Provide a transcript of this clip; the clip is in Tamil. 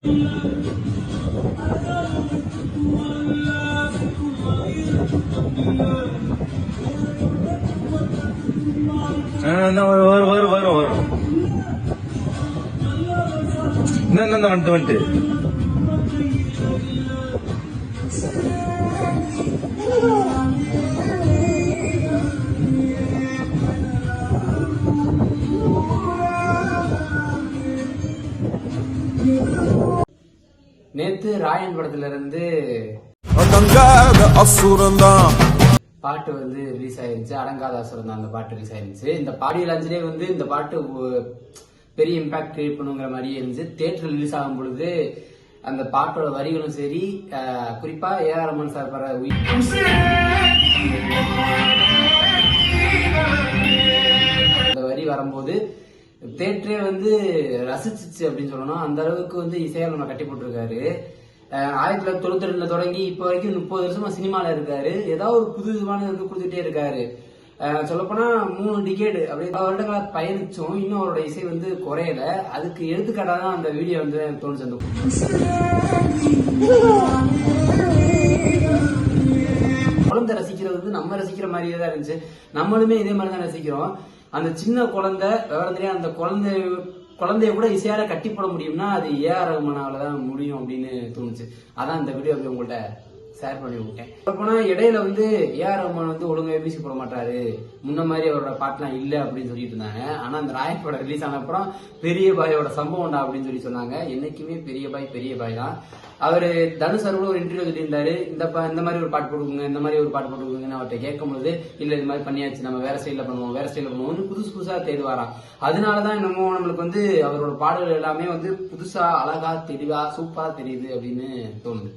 வரும் வந்துட்டு நேத்து ராயன் படத்துல இருந்து பாட்டு வந்து ரிலீஸ் ஆயிருச்சு. அடங்காத அசுரம் தான் அந்த பாட்டு ரிலீஸ் ஆயிருச்சு. இந்த பாடியோ லான்ச்லயே வந்து இந்த பாட்டு பெரிய இம்பாக்ட் கிரியேட் பண்ணுங்கிற மாதிரியே இருந்துச்சு. தியேட்டர் ரிலீஸ் ஆகும் பொழுது அந்த பாட்டோட வரிகளும் சரி, குறிப்பா ஏஆர் ரஹ்மான் சார் பாடுற அந்த வரி வரும்போது தியேட்டரே வந்து ரசிச்சிச்சு அப்படின்னு சொல்லணும். அந்த அளவுக்கு வந்து இசையால் நம்ம கட்டி போட்டிருக்காரு. 1992 தொடங்கி இப்ப வரைக்கும் 30 வருஷமா சினிமால இருக்காரு. ஏதாவது ஒரு புது விதமான வந்து கொடுத்துட்டே இருக்காரு. சொல்லப்போனா 3 டிகேடு அப்படி வருடங்களா பயணிச்சோம். இன்னும் அவரோட இசை வந்து குறையல. அதுக்கு எடுத்துக்காட்டாக தான் அந்த வீடியோ வந்து தோணுச்சு. அந்த குழந்தை ரசிக்கிறது வந்து நம்ம ரசிக்கிற மாதிரியே தான் இருந்துச்சு. நம்மளுமே இதே மாதிரி தான் ரசிக்கிறோம். அந்த சின்ன குழந்தை விவரம் அந்த குழந்தைய கூட இசையால கட்டி போட முடியும்னா அது ஏஆர் ரஹ்மானால தான் முடியும் அப்படின்னு தோணுச்சு. அதான் இந்த வீடியோ உங்கள்கிட்ட ஷேர் பண்ணி விட்டேன். போனா இடையில வந்து ஏஆர் ரஹ்மான் வந்து ஒழுங்கா மியூசிக் போட மாட்டாரு, முன்ன மாதிரி அவரோட பாட்டுலாம் இல்ல அப்படின்னு சொல்லிட்டு இருந்தாங்க. ஆனா அந்த ராயன் படம் ரிலீஸ் ஆன அப்புறம் பெரிய பாயோட சம்பவம்டா அப்படின்னு சொல்லி சொன்னாங்க. என்னைக்குமே பெரிய பாய் தான். அவரு தனுஷ் சார் கூட ஒரு இன்டர்வியூ சொல்லியிருந்தாரு, இந்த மாதிரி ஒரு பாட்டு போட்டுக்கோங்க, இந்த மாதிரி ஒரு பாட்டு போட்டுக்கோங்கன்னு அவர்கிட்ட கேட்கும்போது இல்ல இது மாதிரி பண்ணியாச்சு, நம்ம வேற ஸ்டைல பண்ணுவோம் புதுசா தேடுவாராம். அதனாலதான் என்னமோ நம்மளுக்கு வந்து அவரோட பாடல்கள் எல்லாமே வந்து புதுசா அழகா தெளிவா சூப்பரா தெரியுது அப்படின்னு தோணுது.